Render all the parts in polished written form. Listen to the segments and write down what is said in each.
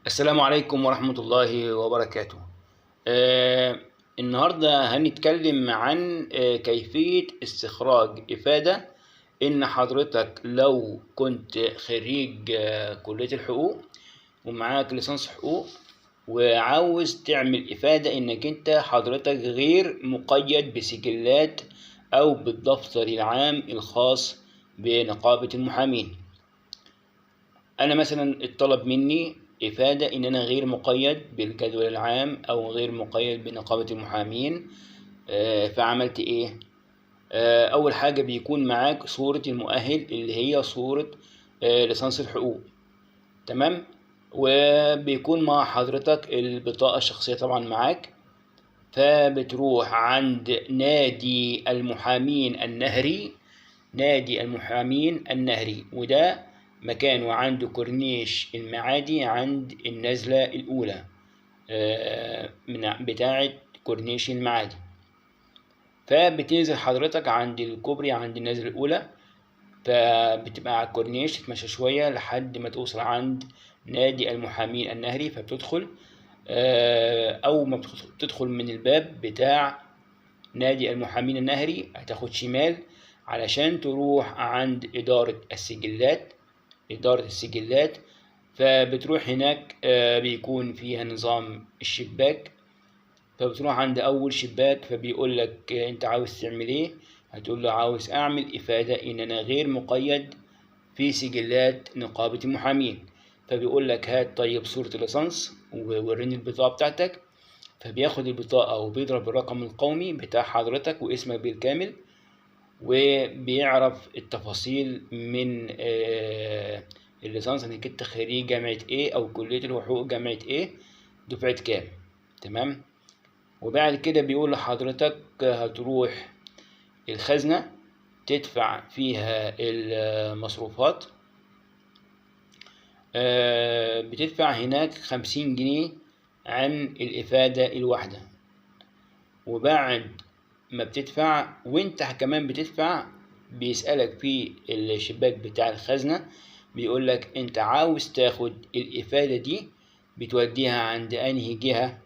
السلام عليكم ورحمة الله وبركاته. آه النهاردة هنتكلم عن كيفية استخراج إفادة إن حضرتك لو كنت خريج كلية الحقوق ومعاك ليسانس حقوق وعاوز تعمل إفادة إنك أنت حضرتك غير مقيد بسجلات أو بالدفتر العام الخاص بنقابة المحامين. أنا مثلا اتطلب مني إفادة إن أنا غير مقيد بالجدول العام أو غير مقيد بنقابة المحامين. فعملت إيه؟ أول حاجة بيكون معاك صورة المؤهل اللي هي صورة ليسانس الحقوق، تمام؟ وبيكون مع حضرتك البطاقة الشخصية طبعا معاك. فبتروح عند نادي المحامين النهري، نادي المحامين النهري، وده مكانه عند كورنيش المعادي عند النزلة الأولى من بتاعة كورنيش المعادي. فبتنزل حضرتك عند الكوبري عند النزلة الأولى، فبتبقى على الكورنيش تتمشى شوية لحد ما توصل عند نادي المحامين النهري. فبتدخل أول ما بتدخل من الباب بتاع نادي المحامين النهري هتاخد شمال علشان تروح عند إدارة السجلات. فبتروح هناك بيكون فيها نظام الشباك. فبتروح عند أول شباك فبيقول لك أنت عاوز تعمل إيه؟ هتقول له عاوز أعمل إفادة إن أنا غير مقيد في سجلات نقابة المحامين. فبيقول لك هات طيب صورة الليسانس ووريني البطاقة بتاعتك. فبياخد البطاقة وبيضرب الرقم القومي بتاع حضرتك واسمك بالكامل، وبيعرف التفاصيل من الليسانس انك انت خريج جامعة ايه او كلية الحقوق جامعة ايه دفعة كام، تمام. وبعد كده بيقول لحضرتك هتروح الخزنة تدفع فيها المصروفات. بتدفع هناك 50 جنيه عن الإفادة الواحدة. وبعد ما بتدفع وانت كمان بتدفع بيسألك في الشباك بتاع الخزنة، بيقولك انت عاوز تاخد الإفادة دي بتوديها عند انهي جهة؟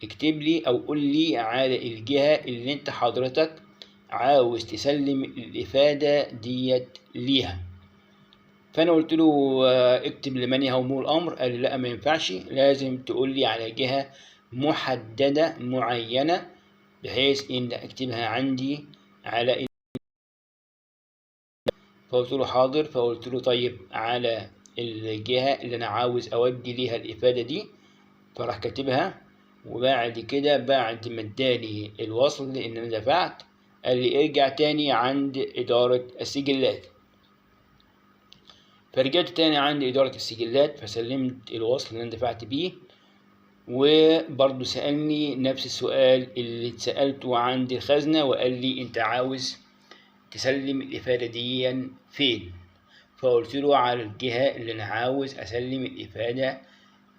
اكتب لي او قول لي على الجهة اللي انت حضرتك عاوز تسلم الإفادة ديت ليها. فانا قلت له اكتب لمن يهمه الامر. قال لي لا ما ينفعش، لازم تقول لي على جهة محددة معينة بحيث ان اكتبها عندي على. فقلت له حاضر. فقلت له طيب على الجهة اللي انا عاوز اودي ليها الافادة دي. فراح كاتبها. وبعد كده بعد ما اداني الوصل ان انا دفعت قال لي ارجع تاني عند ادارة السجلات. فرجعت تاني عند ادارة السجلات فسلمت الوصل اللي انا دفعت بيه. وبرضه سألني نفس السؤال اللي اتسألته عند الخزنة وقال لي انت عاوز تسلم الإفادة دي فين؟ فقلت له على الجهة اللي أنا عاوز أسلم الإفادة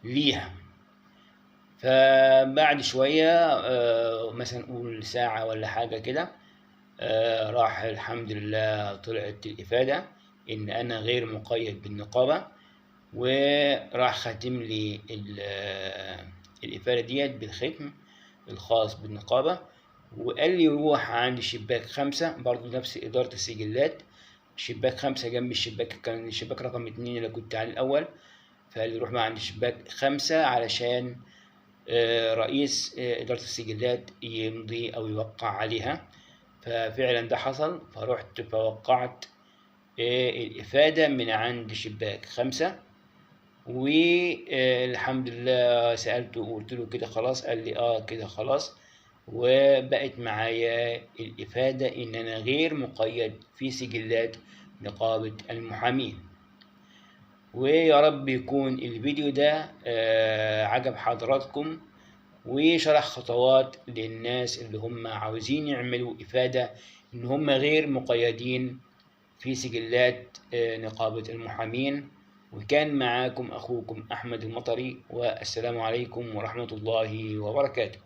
ليها. فبعد شوية مثلا قول ساعة ولا حاجة كده راح الحمد لله طلعت الإفادة إن أنا غير مقيد بالنقابة. وراح ختم لي الإفادة ديت بالختم الخاص بالنقابة. وقال لي روح عند شباك 5 برضو نفس إدارة السجلات. شباك 5 جنب الشباك كان الشباك رقم 2 اللي كنت عليه الأول. فقال لي روح بقى عند شباك 5 علشان رئيس إدارة السجلات يمضي أو يوقع عليها. ففعلا ده حصل. فرحت فوقعت الإفادة من عند شباك 5. والحمد لله سألته وقلت له كده خلاص. قال لي كده خلاص. وبقت معايا الإفادة إن أنا غير مقيد في سجلات نقابة المحامين. ويا رب يكون الفيديو ده عجب حضراتكم وشرح خطوات للناس اللي هم عاوزين يعملوا إفادة إن هم غير مقيدين في سجلات نقابة المحامين. وكان معاكم أخوكم أحمد المطري، والسلام عليكم ورحمة الله وبركاته.